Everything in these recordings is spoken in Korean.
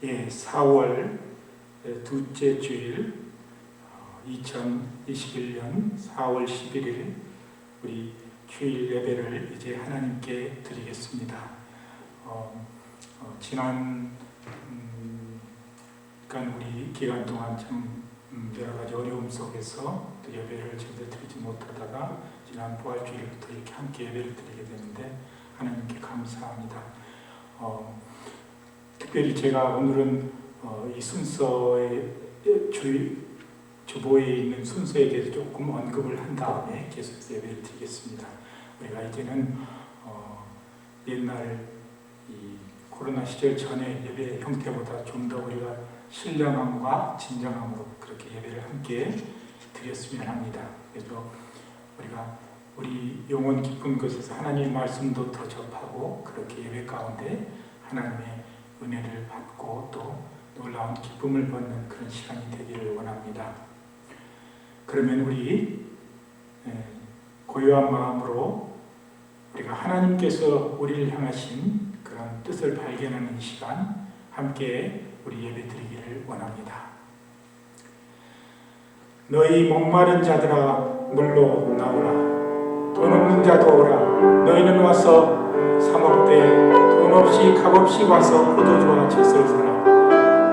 4월 둘째 주일 2021년 4월 11일 우리 주일 예배를 이제 하나님께 드리겠습니다. 지난 우리 기간 동안 참 여러 가지 어려움 속에서 또 예배를 제대로 드리지 못하다가 지난 부활주일부터 이렇게 함께 예배를 드리게 되는데 하나님께 감사합니다. 특별히 제가 오늘은 이 순서의 주보에 있는 순서에 대해서 조금 언급을 한 다음에 계속해서 예배를 드리겠습니다. 우리가 이제는 옛날 이 코로나 시절 전에 예배 형태보다 좀 더 우리가 신령함과 진정함으로 그렇게 예배를 함께 드렸으면 합니다. 그래서 우리가 우리 영혼 깊은 곳에서 하나님의 말씀도 더 접하고 그렇게 예배 가운데 하나님의 은혜를 받고 또 놀라운 기쁨을 받는 그런 시간이 되기를 원합니다. 그러면 우리 고요한 마음으로 우리가 하나님께서 우리를 향하신 그런 뜻을 발견하는 이 시간 함께 우리 예배 드리기를 원합니다. 너희 목마른 자들아 물로 나오라. 돈 없는 자도 오라. 너희는 와서 사 먹되 돈 없이 값 없이 와서 포도주와 젖을 사라.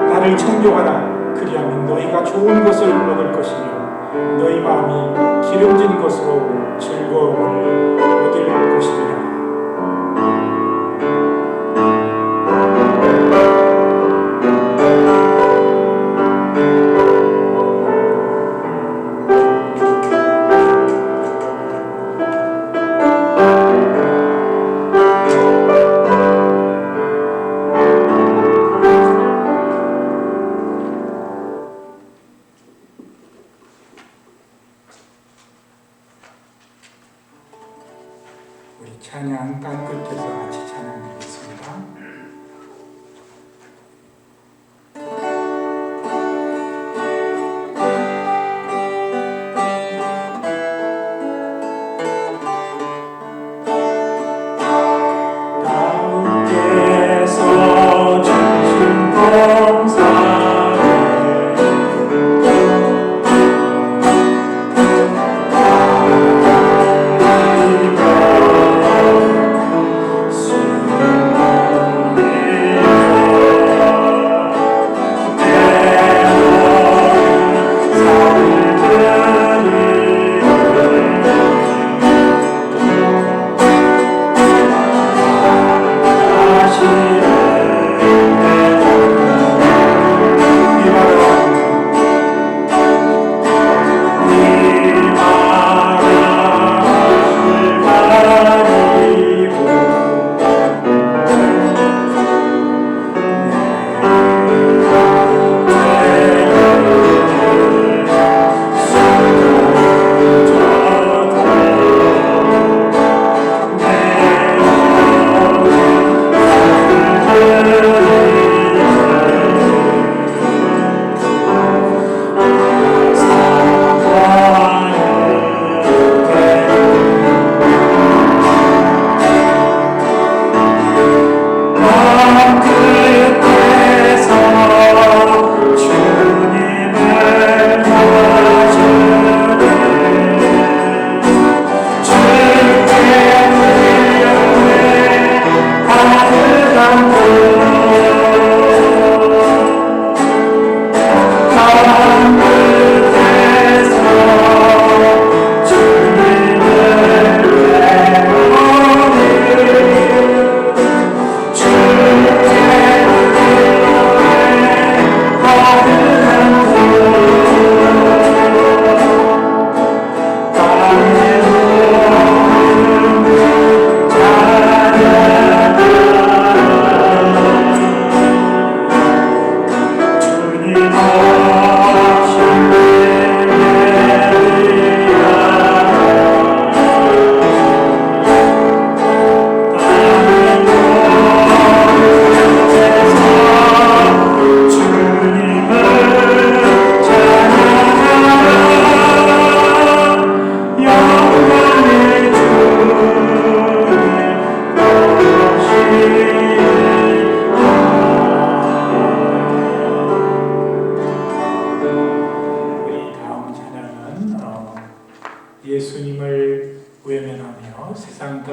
나를 청종하라. 그리하면 너희가 좋은 것을 먹을 것이며 너희 마음이 기름진 것으로 즐거움을 얻을 것이니라. 찬양 땅끝에서 같이 찬양 드리겠습니다. 땅끝에서 주신 봉사를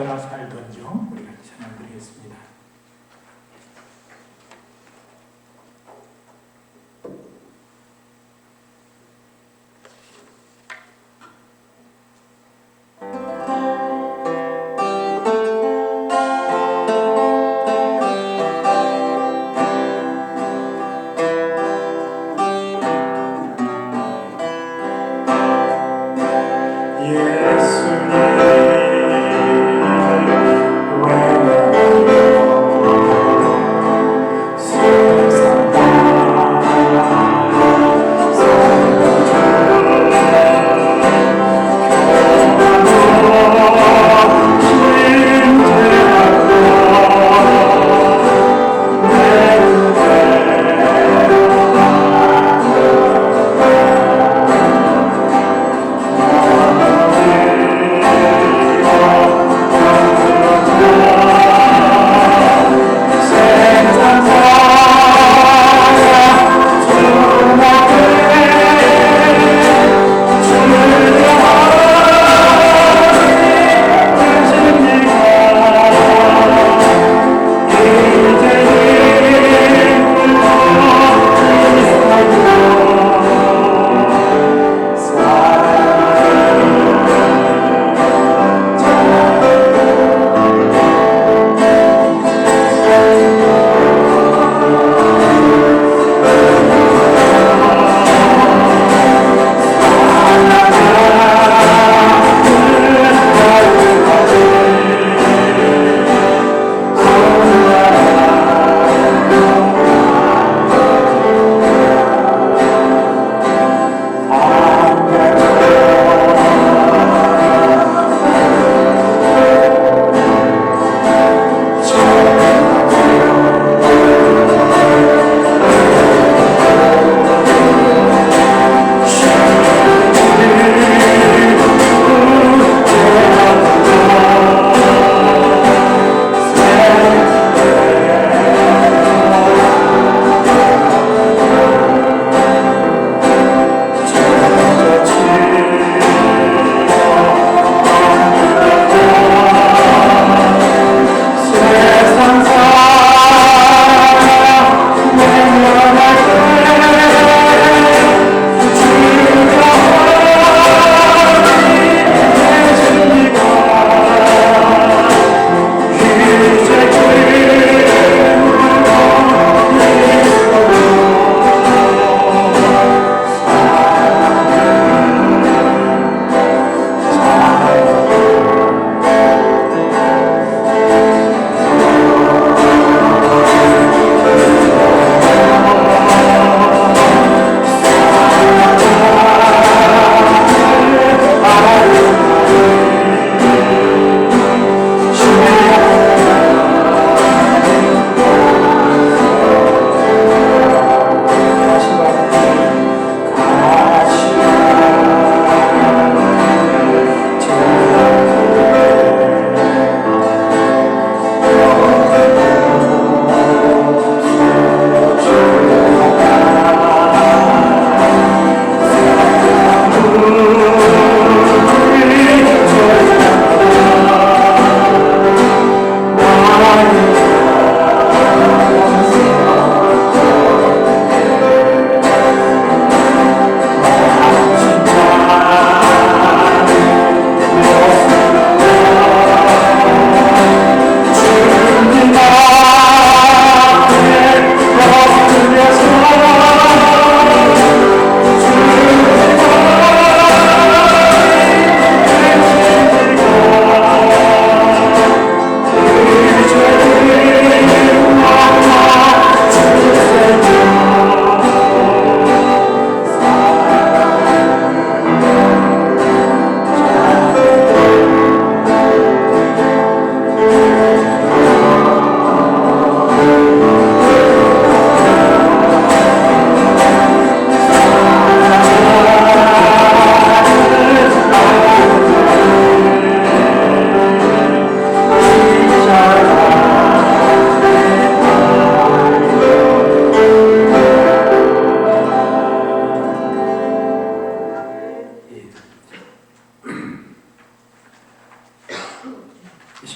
너나 살던지요. 우리 같이 찬양 드리겠습니다. 예수님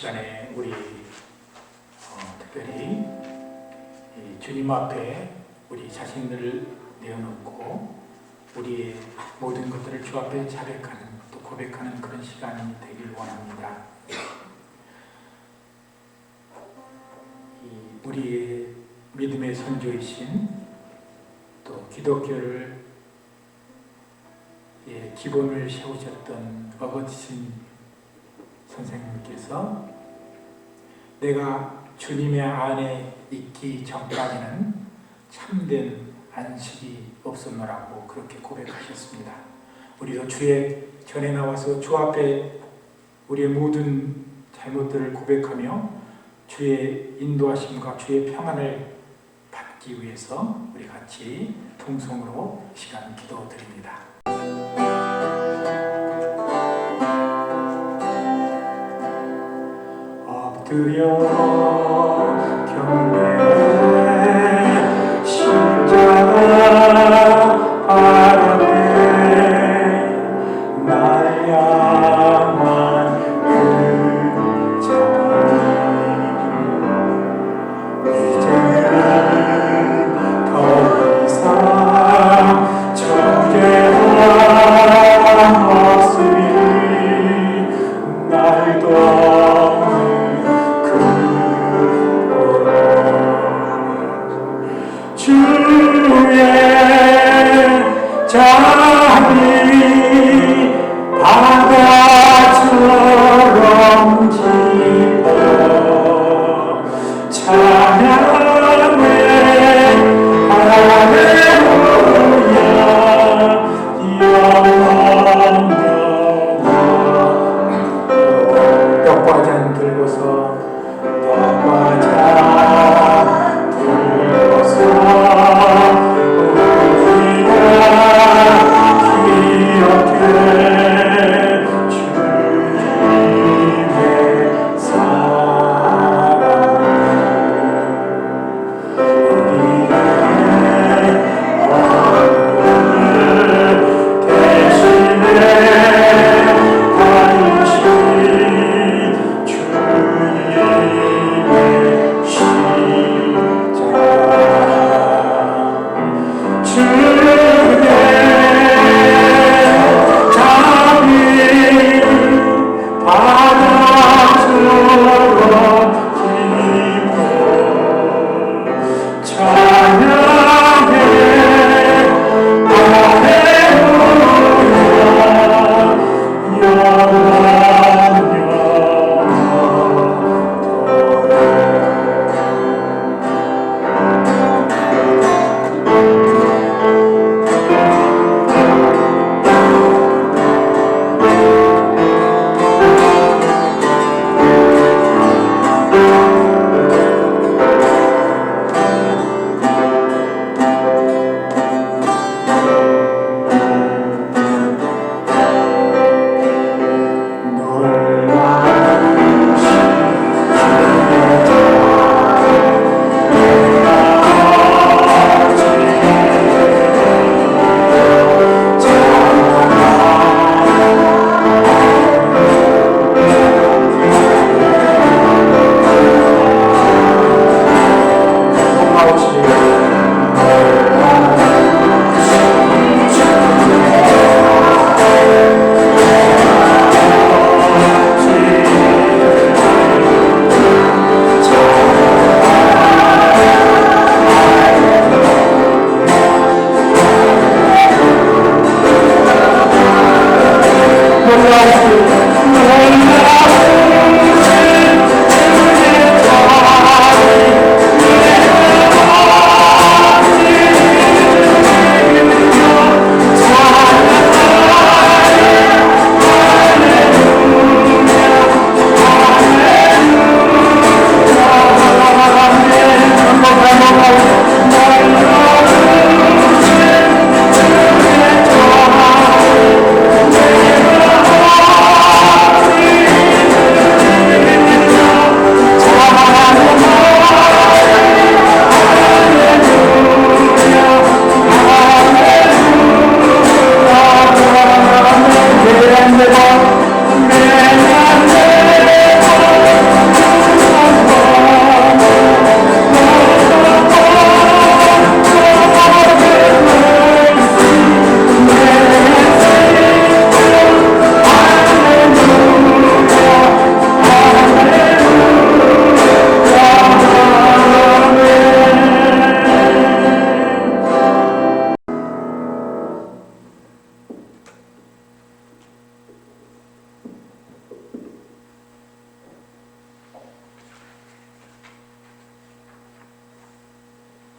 시간에 우리 특별히 이 주님 앞에 우리 자신들을 내어놓고 우리의 모든 것들을 주 앞에 자백하는, 또 고백하는 그런 시간이 되길 원합니다. 우리의 믿음의 선조이신, 또 기독교를 기본을 세우셨던 어거스틴 선생님께서 내가 주님의 안에 있기 전까지는 참된 안식이 없었노라고 그렇게 고백하셨습니다. 우리도 주의 전에 나와서 주 앞에 우리의 모든 잘못들을 고백하며 주의 인도하심과 주의 평안을 받기 위해서 우리 같이 통성으로 시간 기도드립니다. 엎드려 경배해 십자가 바라네 날 향한 그 자비 이제는 더 이상 정죄함 없으니 날 돕는 주의 자비 바다처럼 깊어 찬양해 할렐루야 영원히 떡과 잔 들고서 떡과 잔 주의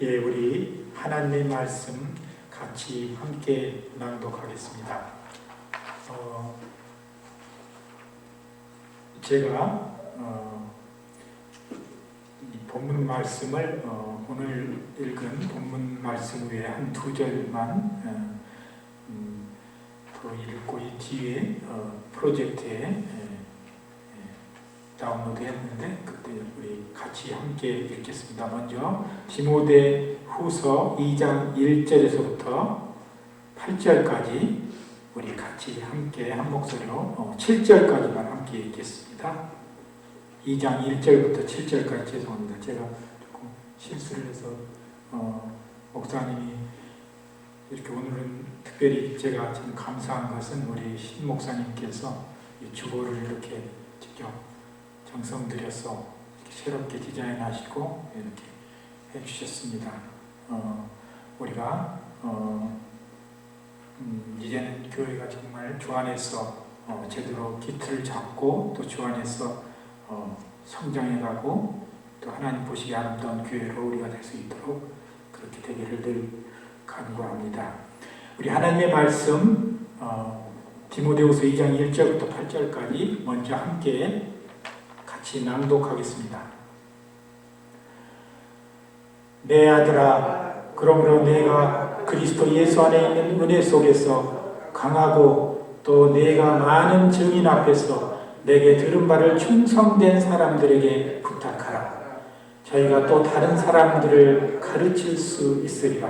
예, 우리 하나님의 말씀 같이 함께 낭독하겠습니다. 제가 이 본문 말씀을 오늘 읽은 본문 말씀 외에 한 2절만 더 읽고 이 뒤에 프로젝트에 다운로드 했는데 그때 우리 같이 함께 읽겠습니다. 먼저 디모데 후서 2장 1절에서부터 8절까지 우리 같이 함께 한 목소리로 7절까지만 함께 읽겠습니다. 2장 1절부터 7절까지 죄송합니다. 제가 조금 실수를 해서 목사님이 이렇게 오늘은 특별히 제가 참 감사한 것은 우리 신 목사님께서 이 주보를 이렇게 직접 정성 들여서 새롭게 디자인하시고 이렇게 해주셨습니다. 우리가 이제는 교회가 정말 주 안에서 제대로 기틀을 잡고 또 주 안에서 성장해가고 또 하나님 보시기에 아름다운 교회로 우리가 될 수 있도록 그렇게 되기를 늘 간구합니다. 우리 하나님의 말씀 디모데후서 2장 1절부터 8절까지 먼저 함께 같이 낭독하겠습니다. 내 아들아, 그러므로 내가 그리스도 예수 안에 있는 은혜 속에서 강하고 또 내가 많은 증인 앞에서 내게 들은 바를 충성된 사람들에게 부탁하라. 저희가 또 다른 사람들을 가르칠 수 있으리라.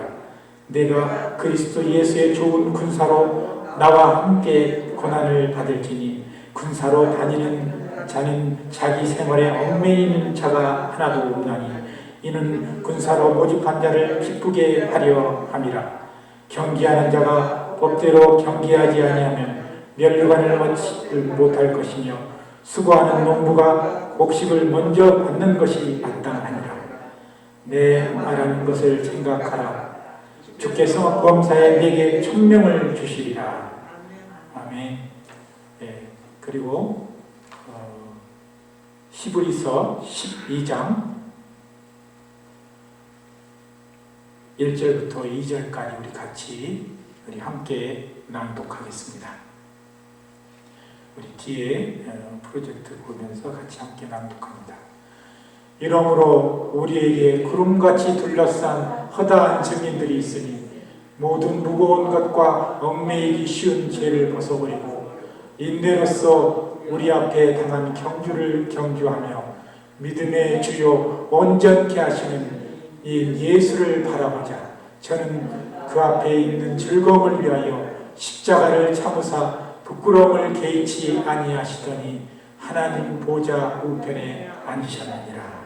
내가 그리스도 예수의 좋은 군사로 나와 함께 고난을 받을지니 군사로 다니는 자는 자기 생활에 얽매이는 자가 하나도 없나니 이는 군사로 모집한 자를 기쁘게 하려 함이라. 경기하는 자가 법대로 경기하지 아니하면 면류관을 얻지 못할 것이며 수고하는 농부가 곡식을 먼저 받는 것이 마땅하니라. 내 말하는 것을 생각하라. 주께서 범사에 내게 천명을 주시리라. 아멘. 네, 그리고 히브리서 12장 1절부터 2절까지 우리 함께 낭독하겠습니다. 우리 뒤에 프로젝트 보면서 같이 함께 낭독합니다. 이러므로 우리에게 구름같이 둘러싼 허다한 증인들이 있으니 모든 무거운 것과 얽매이기 쉬운 죄를 벗어버리고 인내로써 우리 앞에 당한 경주를 경주하며 믿음의 주요 온전케 하시는 이 예수를 바라보자. 저는 그 앞에 있는 즐거움을 위하여 십자가를 참으사 부끄러움을 개의치 아니하시더니 하나님 보좌 우편에 앉으셨느니라.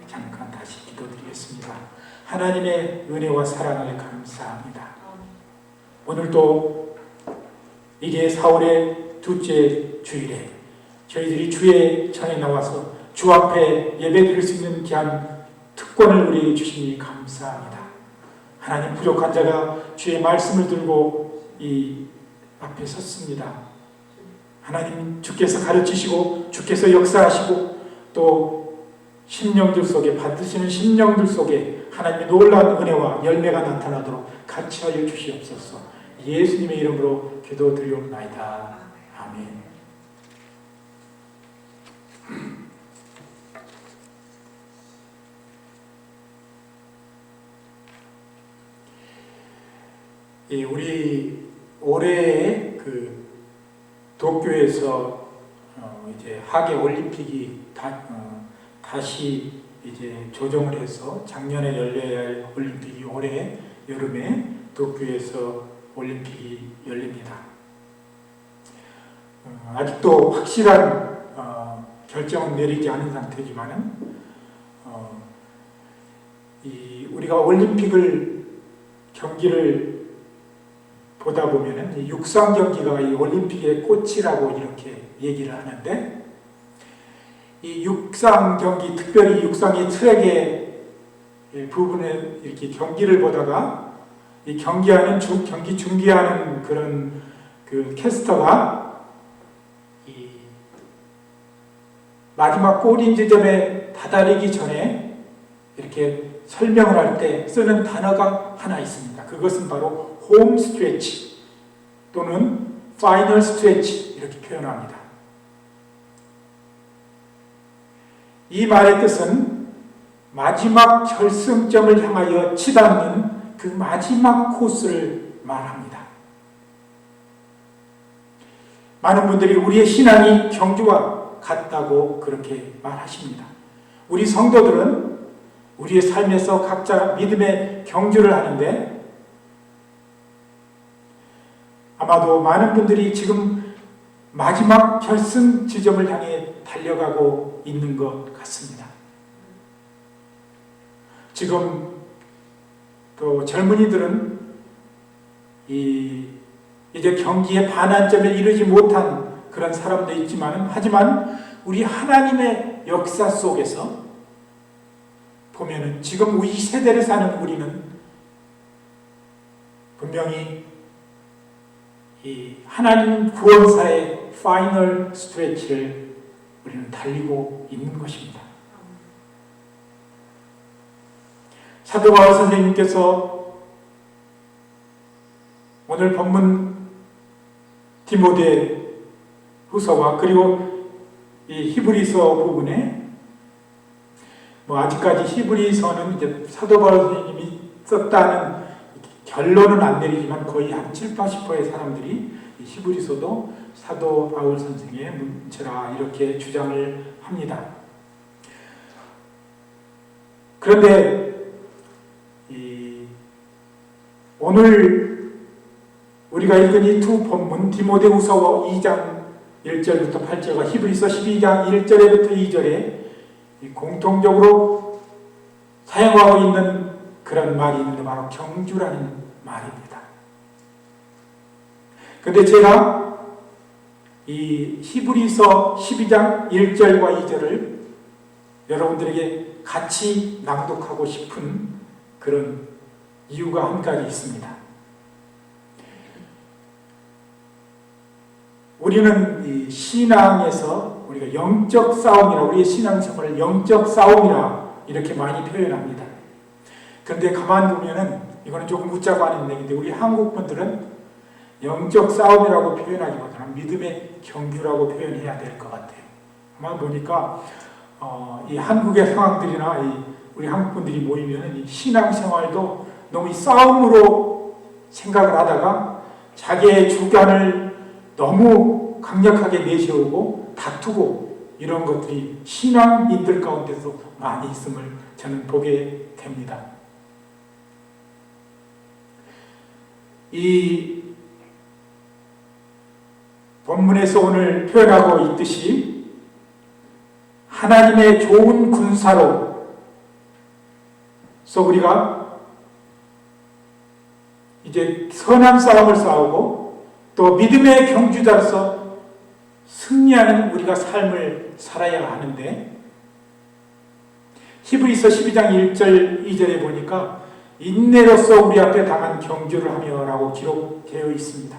잠깐 다시 기도드리겠습니다. 하나님의 은혜와 사랑을 감사합니다. 오늘도 이게 4월의 둘째 주일에 저희들이 주의 전에 나와서 주 앞에 예배드릴 수 있는 귀한 특권을 우리에게 주시니 감사합니다. 하나님, 부족한 자가 주의 말씀을 들고 이 앞에 섰습니다. 하나님, 주께서 가르치시고 주께서 역사하시고 또 심령들 속에 받으시는 심령들 속에 하나님의 놀라운 은혜와 열매가 나타나도록 같이 하여 주시옵소서. 예수님의 이름으로 기도드리옵나이다. 아멘. 우리 올해 그 도쿄에서 이제 하계 올림픽이 다시 이제 조정을 해서 작년에 열려야 할 올림픽이 올해 여름에 도쿄에서 올림픽이 열립니다. 아직도 확실한 결정은 내리지 않은 상태지만은 우리가 올림픽을 경기를 보다 보면은 육상 경기가 이 올림픽의 꽃이라고 이렇게 얘기를 하는데, 이 육상 경기, 특별히 육상의 트랙의 부분에 이렇게 경기를 보다가 이 경기 중계하는 그런 그 캐스터가 이 마지막 골인 지점에 다다르기 전에 이렇게 설명을 할 때 쓰는 단어가 하나 있습니다. 그것은 바로 홈 스트레치 또는 파이널 스트레치 이렇게 표현합니다. 이 말의 뜻은 마지막 결승점을 향하여 치닫는 그 마지막 코스를 말합니다. 많은 분들이 우리의 신앙이 경주와 같다고 그렇게 말하십니다. 우리 성도들은 우리의 삶에서 각자 믿음의 경주를 하는데 아마도 많은 분들이 지금 마지막 결승 지점을 향해 달려가고 있는 것 같습니다. 지금 또 젊은이들은 이제 경기의 반환점에 이르지 못한 그런 사람도 있지만 하지만 우리 하나님의 역사 속에서 보면은 지금 이 세대를 사는 우리는 분명히 이 하나님 구원사의 파이널 스트레치를 우리는 달리고 있는 것입니다. 사도 바울 선생님께서 오늘 본문 디모데 후서와 그리고 이 히브리서 부분에 아직까지 히브리서는 이제 사도 바울 선생님이 썼다는 결론은 안 내리지만 거의 한 7, 80%의 사람들이 이 히브리서도 사도 바울 선생의 문체라 이렇게 주장을 합니다. 그런데 오늘 우리가 읽은 이 두 본문 디모데후서 2장 1절부터 8절과 히브리서 12장 1절부터 2절에 공통적으로 사용하고 있는 그런 말이 있는데 바로 경주라는 말입니다. 그런데 제가 이 히브리서 12장 1절과 2절을 여러분들에게 같이 낭독하고 싶은 그런 이유가 한 가지 있습니다. 우리는 이 신앙에서 우리가 영적 싸움이라 우리의 신앙생활을 영적 싸움이라 이렇게 많이 표현합니다. 그런데 가만히 보면은 이거는 조금 웃자고 하는 얘기인데 우리 한국 분들은 영적 싸움이라고 표현하기보다는 믿음의 경주라고 표현해야 될 것 같아요. 가만히 보니까 이 한국의 상황들이나 우리 한국 분들이 모이면 이 신앙생활도 너무 이 싸움으로 생각을 하다가 자기의 주관을 너무 강력하게 내세우고 다투고 이런 것들이 신앙인들 가운데서 많이 있음을 저는 보게 됩니다. 이 본문에서 오늘 표현하고 있듯이 하나님의 좋은 군사로서 우리가 이제 선한 싸움을 싸우고 또 믿음의 경주자로서 승리하는 우리가 삶을 살아야 하는데 히브리서 12장 1절 2절에 보니까 인내로서 우리 앞에 당한 경주를 하며 라고 기록되어 있습니다.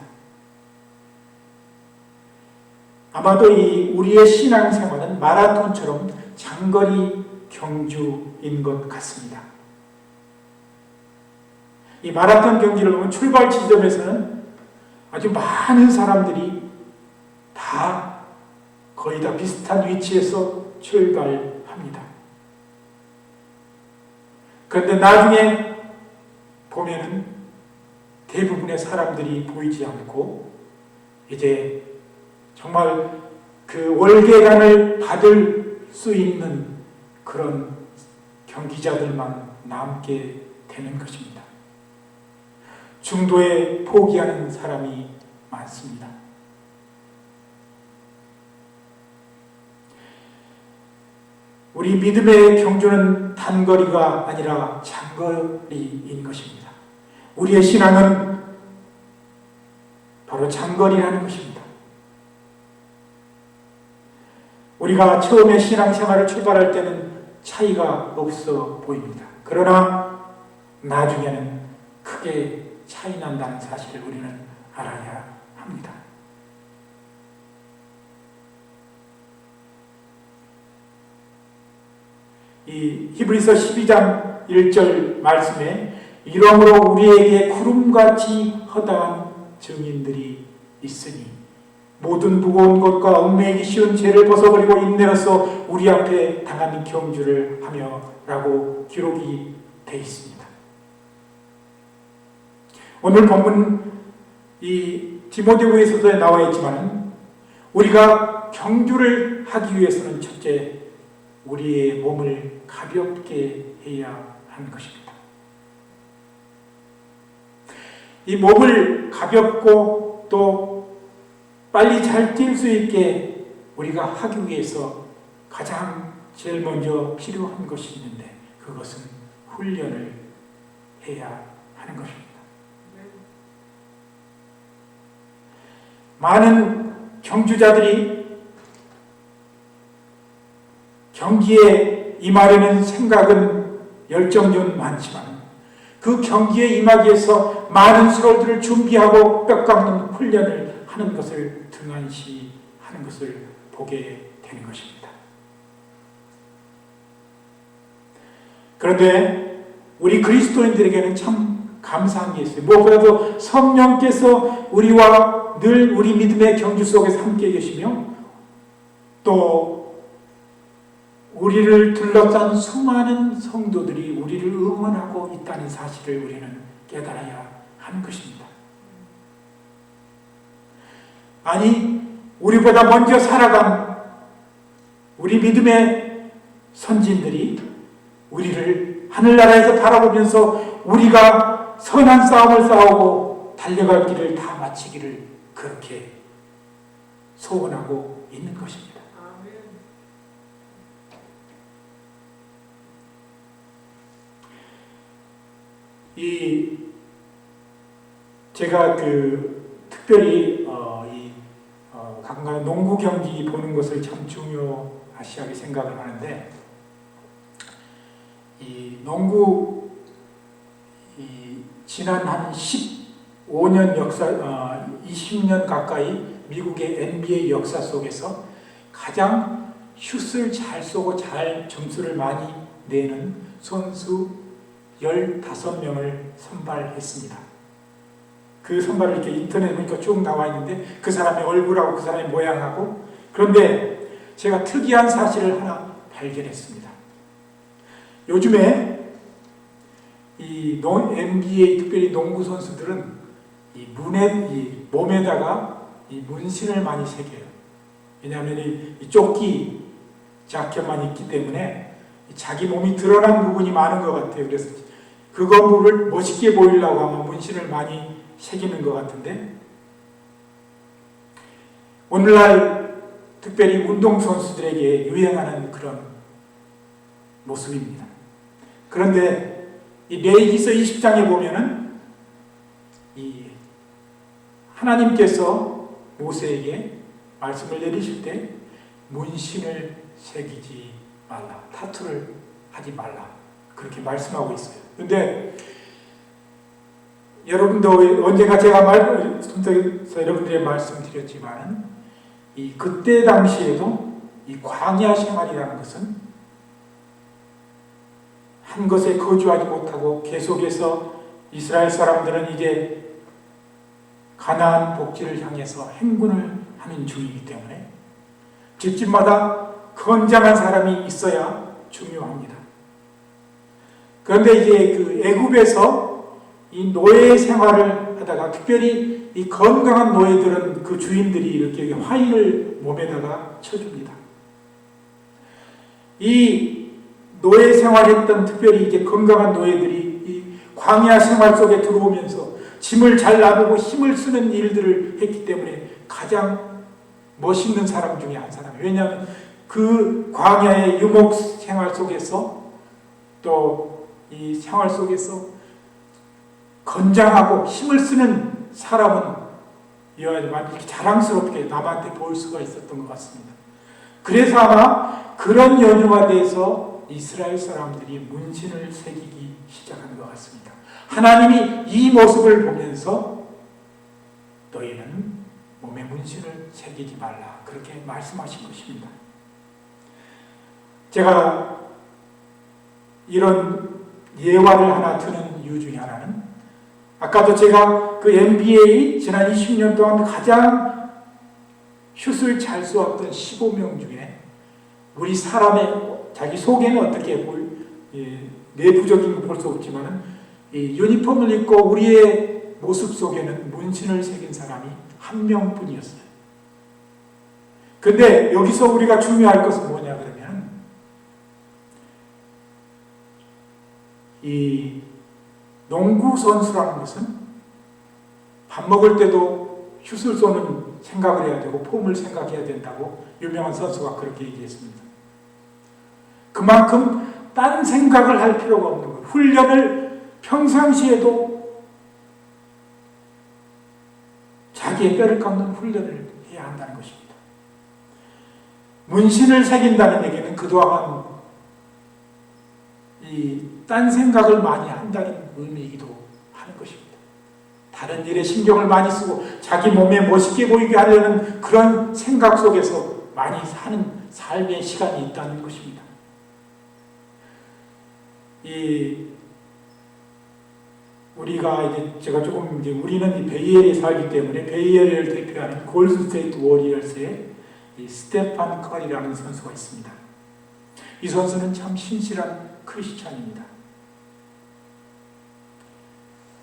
아마도 우리의 신앙생활은 마라톤처럼 장거리 경주인 것 같습니다. 이 마라톤 경기를 보면 출발 지점에서는 아주 많은 사람들이 다 거의 다 비슷한 위치에서 출발합니다. 그런데 나중에 보면은 대부분의 사람들이 보이지 않고 이제 정말 그 월계관을 받을 수 있는 그런 경기자들만 남게 되는 것입니다. 중도에 포기하는 사람이 많습니다. 우리 믿음의 경주는 단거리가 아니라 장거리인 것입니다. 우리의 신앙은 바로 장거리라는 것입니다. 우리가 처음에 신앙생활을 출발할 때는 차이가 없어 보입니다. 그러나 나중에는 크게 차이 난다는 사실을 우리는 알아야 합니다. 이 히브리서 12장 1절 말씀에 이러므로 우리에게 구름같이 허다한 증인들이 있으니 모든 무거운 것과 얽매이기 쉬운 죄를 벗어버리고 인내로서 우리 앞에 당한 경주를 하며 라고 기록이 되어 있습니다. 오늘 본문 이 디모데후서에 나와 있지만 우리가 경주를 하기 위해서는 첫째 우리의 몸을 가볍게 해야 하는 것입니다. 이 몸을 가볍고 또 빨리 잘 뛸 수 있게 우리가 하기 위해서 가장 제일 먼저 필요한 것이 있는데 그것은 훈련을 해야 하는 것입니다. 많은 경주자들이 경기에 임하려는 생각은 열정은 많지만 그 경기에 임하기 위해서 많은 수로들을 준비하고 뼈 깎는 훈련을 하는 것을 등한시하는 것을 보게 되는 것입니다. 그런데 우리 그리스도인들에게는 참 감사한 게 있어요. 무엇보다도 성령께서 우리와 늘 우리 믿음의 경주 속에서 함께 계시며 또 우리를 둘러싼 수많은 성도들이 우리를 응원하고 있다는 사실을 우리는 깨달아야 하는 것입니다. 아니, 우리보다 먼저 살아간 우리 믿음의 선진들이 우리를 하늘나라에서 바라보면서 우리가 선한 싸움을 싸우고 달려갈 길을 다 마치기를 그렇게 소원하고 있는 것입니다. 제가 특별히 강간 농구 경기 보는 것을 참 중요시하게 생각을 하는데 이 농구 지난 한 15년 역사 20년 가까이 미국의 NBA 역사 속에서 가장 슛을 잘 쏘고 잘 점수를 많이 내는 선수 15명을 선발했습니다. 그 선발을 이렇게 인터넷에 보니까 쭉 나와 있는데 그 사람의 얼굴하고 그 사람의 모양하고 그런데 제가 특이한 사실을 하나 발견했습니다. 요즘에 이 NBA 특별히 농구 선수들은 이 몸에다가 이 문신을 많이 새겨요. 왜냐하면 이 조끼 자켓만 있기 때문에 자기 몸이 드러난 부분이 많은 것 같아요. 그래서 그거를 멋있게 보이려고 하면 문신을 많이 새기는 것 같은데 오늘날 특별히 운동선수들에게 유행하는 그런 모습입니다. 그런데 이 레위기서 20장에 보면은 이 하나님께서 모세에게 말씀을 내리실 때 문신을 새기지 말라, 타투를 하지 말라 그렇게 말씀하고 있어요. 그런데 여러분도 언젠가 제가 손석에서 여러분들에게 말씀드렸지만 이 그때 당시에도 이 광야 생활이라는 것은 한 곳에 거주하지 못하고 계속해서 이스라엘 사람들은 이제 가나안 복지를 향해서 행군을 하는 중이기 때문에 집집마다 건장한 사람이 있어야 중요합니다. 그런데 이제 그 애굽에서 이 노예 생활을 하다가 특별히 이 건강한 노예들은 그 주인들이 이렇게 화인을 몸에다가 쳐줍니다. 이 노예 생활했던 특별히 이제 건강한 노예들이 이 광야 생활 속에 들어오면서 짐을 잘 나누고 힘을 쓰는 일들을 했기 때문에 가장 멋있는 사람 중에 한 사람이에요. 왜냐하면 그 광야의 유목 생활 속에서 또 이 생활 속에서 건장하고 힘을 쓰는 사람은 이어야지만 이렇게 자랑스럽게 남한테 보일 수가 있었던 것 같습니다. 그래서 아마 그런 연유가 돼서 이스라엘 사람들이 문신을 새기기 시작한 것 같습니다. 하나님이 이 모습을 보면서 너희는 몸에 문신을 새기지 말라 그렇게 말씀하신 것입니다. 제가 이런 예화를 하나 드는 이유 중에 하나는 아까도 제가 그 NBA 지난 20년 동안 가장 슛을 잘 쏘았던 15명 중에 우리 사람의 자기 속에는 어떻게 내부적인 거 볼 수 없지만은 이 유니폼을 입고 우리의 모습 속에는 문신을 새긴 사람이 한 명뿐이었어요. 근데 여기서 우리가 중요할 것은 뭐냐 그러면 이 농구 선수라는 것은 밥 먹을 때도 슛을 쏘는 생각을 해야 되고 폼을 생각해야 된다고 유명한 선수가 그렇게 얘기했습니다. 그만큼 딴 생각을 할 필요가 없는 거예요. 훈련을 평상시에도 자기의 뼈를 깎는 훈련을 해야 한다는 것입니다. 문신을 새긴다는 얘기는 그동안 딴 생각을 많이 한다는 의미이기도 하는 것입니다. 다른 일에 신경을 많이 쓰고 자기 몸에 멋있게 보이게 하려는 그런 생각 속에서 많이 사는 삶의 시간이 있다는 것입니다. 우리가 제가 조금 우리는 베이에리에 살기 때문에 베이에리를 대표하는 골든스테이트 워리어스의 스테판 커리라는 선수가 있습니다. 이 선수는 참 신실한 크리스찬입니다.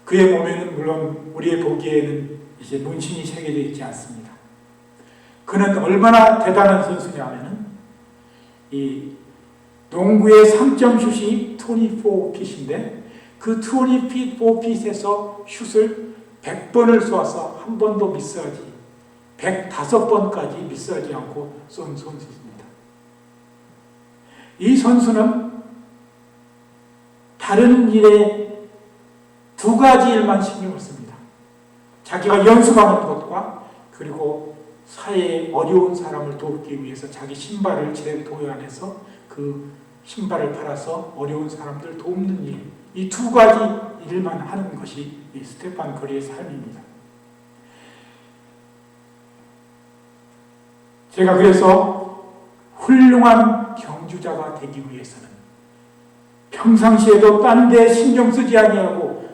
그의 몸에는 물론 우리의 보기에는 이제 문신이 새겨져 있지 않습니다. 그는 얼마나 대단한 선수냐면은 이 농구의 3점 슛이 24핏인데 그 24핏에서 슛을 100번을 쏘아서 한 번도 미스하지 105번까지 미스하지 않고 쏜 선수입니다. 이 선수는 다른 일에 두 가지 일만 신경을 씁니다. 자기가 연습하는 것과 그리고 사회에 어려운 사람을 돕기 위해서 자기 신발을 재도안해서 그 신발을 팔아서 어려운 사람들 돕는 일, 이 두 가지 일만 하는 것이 이 스테판 커리의 삶입니다. 제가 그래서 훌륭한 경주자가 되기 위해서는 평상시에도 딴 데 신경 쓰지 아니하고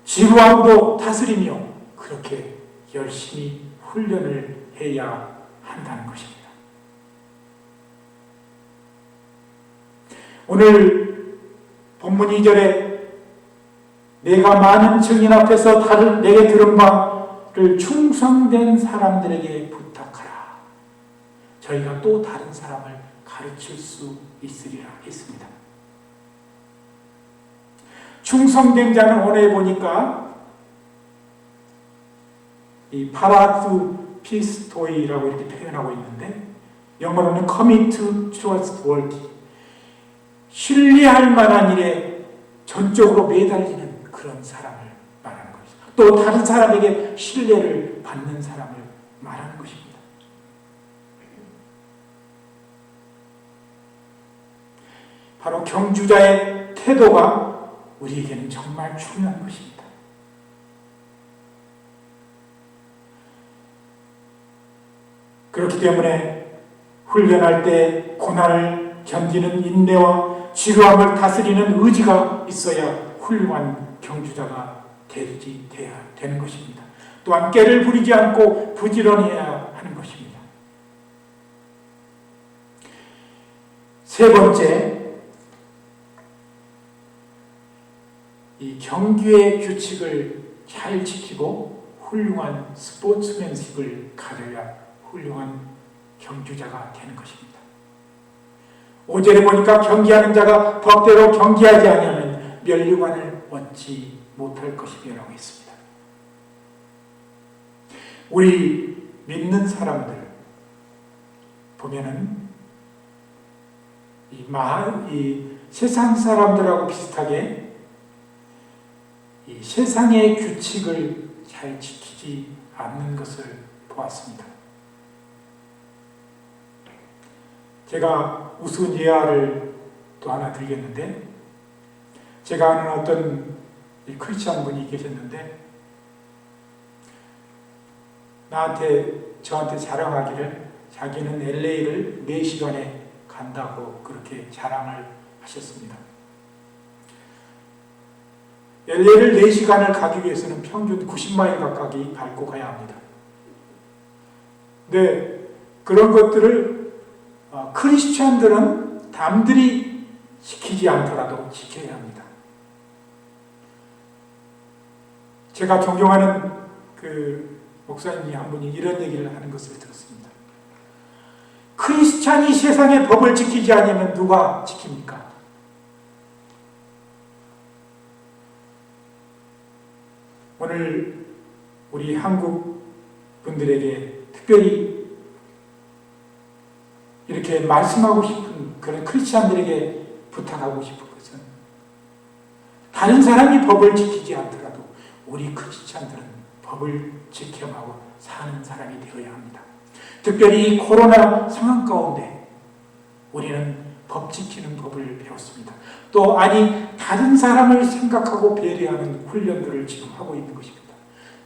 지루함도 다스리며 그렇게 열심히 훈련을 해야 한다는 것입니다. 오늘 본문 2절에 내가 많은 증인 앞에서 내게 들은 바를 충성된 사람들에게 부탁하라. 저희가 또 다른 사람을 가르칠 수 있으리라 했습니다. 충성된 자는 오늘 보니까 이 파라투피스토이라고 이렇게 표현하고 있는데 영어로는 commit to trustworthy, 신뢰할 만한 일에 전적으로 매달리는 그런 사람을 말하는 것입니다. 또 다른 사람에게 신뢰를 받는 사람을 말하는 것입니다. 바로 경주자의 태도가 우리에게는 정말 중요한 것입니다. 그렇기 때문에 훈련할 때 고난을 견디는 인내와 지루함을 다스리는 의지가 있어야 훌륭한 경주자가 돼야 되는 것입니다. 또한 깨를 부리지 않고 부지런해야 하는 것입니다. 세 번째, 이 경기의 규칙을 잘 지키고 훌륭한 스포츠맨십을 가져야 훌륭한 경주자가 되는 것입니다. 5절에 보니까 경기하는 자가 법대로 경기하지 아니하면 면류관을 얻지 못할 것이라고 했습니다. 우리 믿는 사람들 보면은 이 세상 사람들하고 비슷하게 이 세상의 규칙을 잘 지키지 않는 것을 보았습니다. 제가 우스운 예화를 또 하나 드리겠는데, 제가 아는 어떤 크리스찬 분이 계셨는데 저한테 자랑하기를 자기는 LA를 4시간에 간다고 그렇게 자랑을 하셨습니다. LA를 4시간을 가기 위해서는 평균 90마일 가까이 밟고 가야 합니다. 네, 그런 것들을 크리스찬들은 남들이 지키지 않더라도 지켜야 합니다. 제가 존경하는 그 목사님이 한 분이 이런 얘기를 하는 것을 들었습니다. 크리스찬이 세상의 법을 지키지 않으면 누가 지킵니까? 오늘 우리 한국 분들에게 특별히 이렇게 말씀하고 싶은 그런 크리스찬들에게 부탁하고 싶은 것은 다른 사람이 법을 지키지 않더라도 우리 크리스찬들은 법을 지켜가고 사는 사람이 되어야 합니다. 특별히 이 코로나 상황 가운데 우리는 법 지키는 법을 배웠습니다. 또 다른 사람을 생각하고 배려하는 훈련들을 지금 하고 있는 것입니다.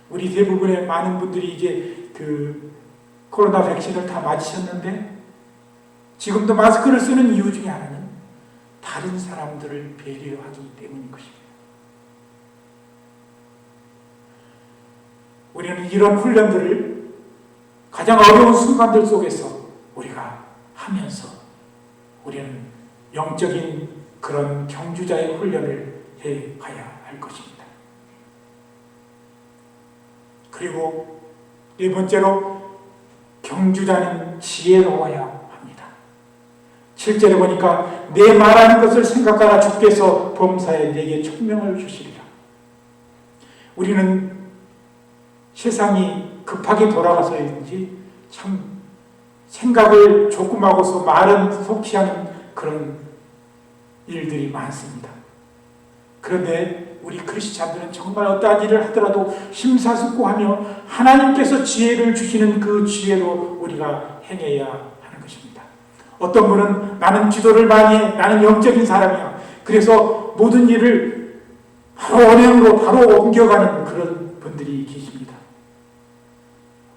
우리 대부분의 많은 분들이 이제 그 코로나 백신을 다 맞으셨는데 지금도 마스크를 쓰는 이유 중에 하나는 다른 사람들을 배려하기 때문인 것입니다. 우리는 이런 훈련들을 가장 어려운 순간들 속에서 우리가 하면서 우리는 영적인 그런 경주자의 훈련을 해가야 할 것입니다. 그리고 네 번째로 경주자는 지혜로워야 합니다. 7절에 보니까 내 말하는 것을 생각하라 주께서 범사에 내게 총명을 주시리라. 우리는 세상이 급하게 돌아가서인지 참 생각을 조금 하고서 말은 속히하는 그런 일들이 많습니다. 그런데 우리 크리스찬들은 정말 어떠한 일을 하더라도 심사숙고하며 하나님께서 지혜를 주시는 그 지혜로 우리가 행해야 하는 것입니다. 어떤 분은 나는 기도를 많이 해, 나는 영적인 사람이야. 그래서 모든 일을 바로 언행으로 바로 옮겨가는 그런 분들이 계십니다.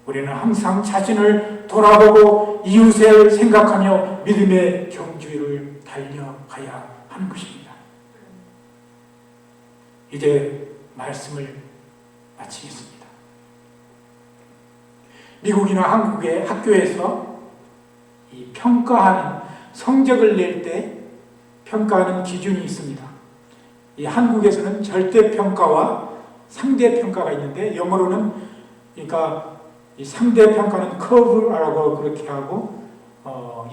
우리는 항상 자신을 돌아보고 이웃을 생각하며 믿음의 경주를 달려가야 하는 것입니다. 이제 말씀을 마치겠습니다. 미국이나 한국의 학교에서 이 평가하는 성적을 낼 때 평가하는 기준이 있습니다. 이 한국에서는 절대평가와 상대평가가 있는데 영어로는 그러니까 이 상대평가는 커브라고 그렇게 하고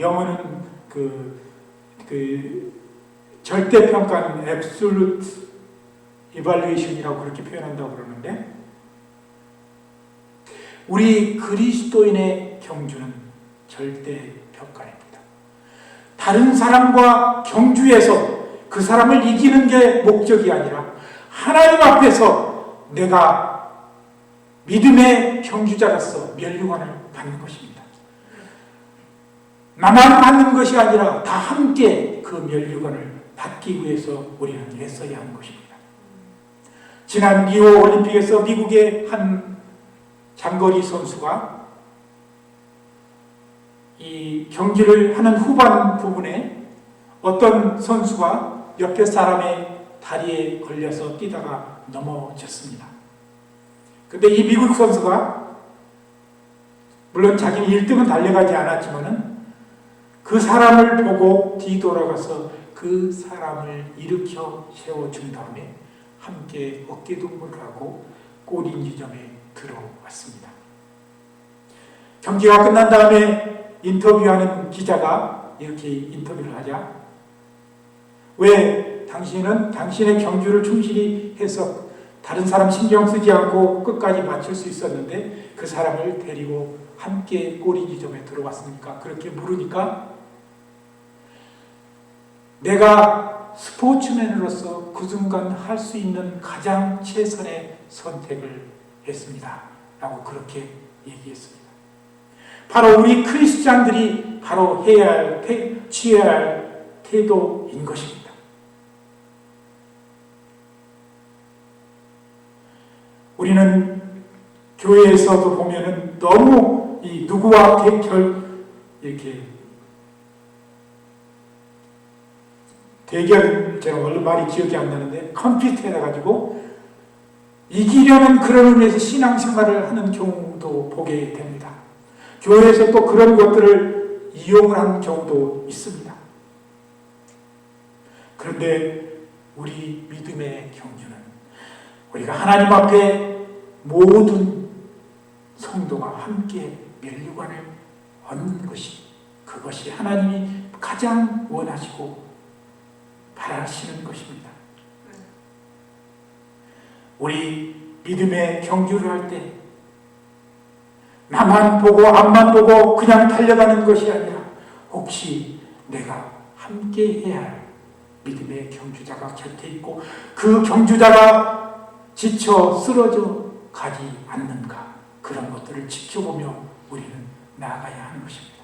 영어는 그 절대평가는 absolute evaluation이라고 그렇게 표현한다고 그러는데 우리 그리스도인의 경주는 절대평가입니다. 다른 사람과 경주해서 그 사람을 이기는 게 목적이 아니라 하나님 앞에서 내가 믿음의 경주자로서 면류관을 받는 것입니다. 나만 받는 것이 아니라 다 함께 그 면류관을 받기 위해서 우리는 애써야 하는 것입니다. 지난 리오 올림픽에서 미국의 한 장거리 선수가 이 경기를 하는 후반 부분에 어떤 선수가 옆에 사람의 다리에 걸려서 뛰다가 넘어졌습니다. 근데 이 미국 선수가 물론 자기는 1등은 달려가지 않았지만은 그 사람을 보고 뒤돌아가서 그 사람을 일으켜 세워준 다음에 함께 어깨동무를 하고 골인 지점에 들어왔습니다. 경기가 끝난 다음에 인터뷰하는 기자가 이렇게 인터뷰를 하자 왜 당신은 당신의 경주를 충실히 해서 다른 사람 신경 쓰지 않고 끝까지 마칠 수 있었는데 그 사람을 데리고 함께 골인 지점에 들어왔습니까? 그렇게 물으니까 내가 스포츠맨으로서 그 순간 할 수 있는 가장 최선의 선택을 했습니다. 라고 그렇게 얘기했습니다. 바로 우리 크리스찬들이 바로 해야 할, 취해야 할 태도인 것입니다. 우리는 교회에서도 보면은 너무 이 누구와 이렇게 대결, 제가 원래 말이 기억이 안 나는데 컴퓨터 해가지고 이기려는 그런 의미에서 신앙생활을 하는 경우도 보게 됩니다. 교회에서 또 그런 것들을 이용을 하는 경우도 있습니다. 그런데 우리 믿음의 경주는 우리가 하나님 앞에 모든 성도가 함께 면류관을 얻는 것이, 그것이 하나님이 가장 원하시고 바라시는 것입니다. 우리 믿음의 경주를 할 때 나만 보고 앞만 보고 그냥 달려가는 것이 아니라 혹시 내가 함께 해야 할 믿음의 경주자가 곁에 있고 그 경주자가 지쳐 쓰러져 가지 않는가, 그런 것들을 지켜보며 우리는 나아가야 하는 것입니다.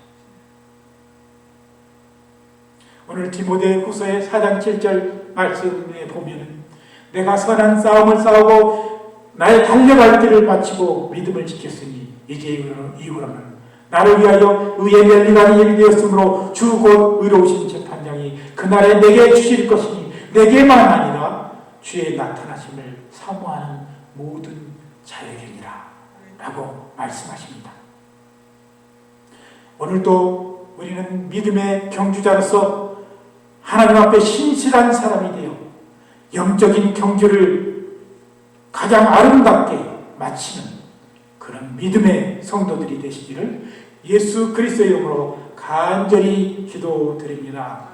오늘 디모데후서의 4장 7절 말씀에 보면 내가 선한 싸움을 싸우고 나의 달려갈 길을 마치고 믿음을 지켰으니 이제 이후로는 나를 위하여 의의 면류관이 예비되었으므로 주 곧 의로우신 재판장이 그날에 내게 주실 것이니 내게만 아니라 주의 나타나심을 사모하는 모든 자에게니라 라고 말씀하십니다. 오늘도 우리는 믿음의 경주자로서 하나님 앞에 신실한 사람이 되어 영적인 경주를 가장 아름답게 마치는 그런 믿음의 성도들이 되시기를 예수 그리스도의 이름으로 간절히 기도드립니다.